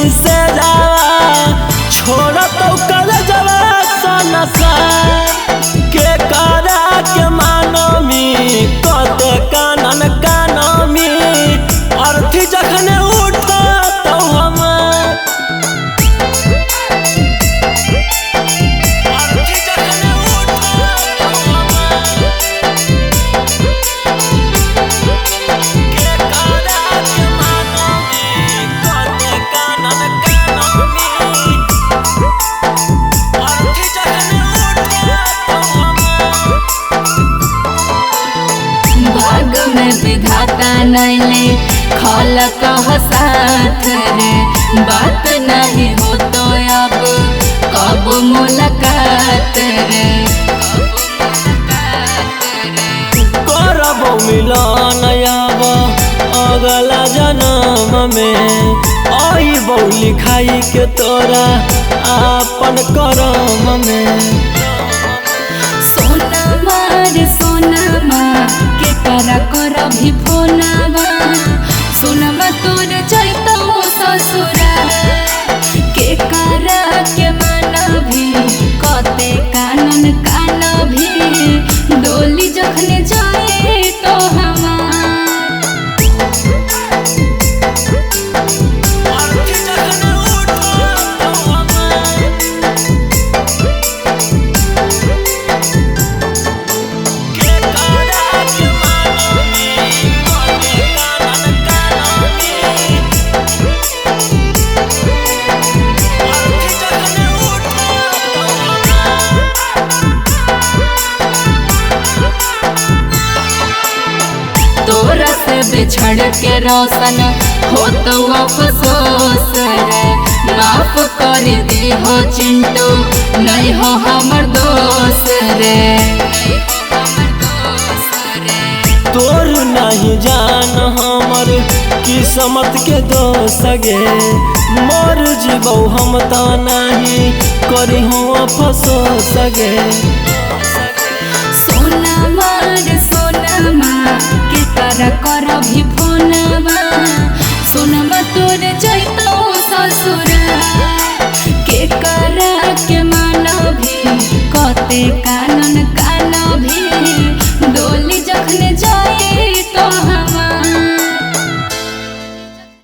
नहीं से जावा छोड़ तो कर जवा सनसा के करा के मानमी कते कानन कानमी अर्थी जखने उठा तो हम विधाता नैले खल कह साथ रे बात नहीं हो तो अब कब मुलाकात रे करब मिलन अब अगला जन्म में आई बौली खाई के तोरा अपन करम में सोनमा रे सोनमा के करा कर भी फोनवा सोनमा तोर जैतो ससुरा के करा के मन भी कते कानन कान भी डोली जखने जाए तो तोरा से बिछड़ के रोशन हो तो अफसोस रे माफ कर दे हो चिंटू नहीं हो हमर दोस्त रे तोर नहीं जान हमर किस्मत के दोष गे मर जीवो हम तो नहीं करी हो अफसोस गे सोनमा रे सोनमा के करा कर भी फोनवा सोनमा तोर जैतो ससुरा के करा के मन भी कते कानन कान भी डोली जखने जाए तो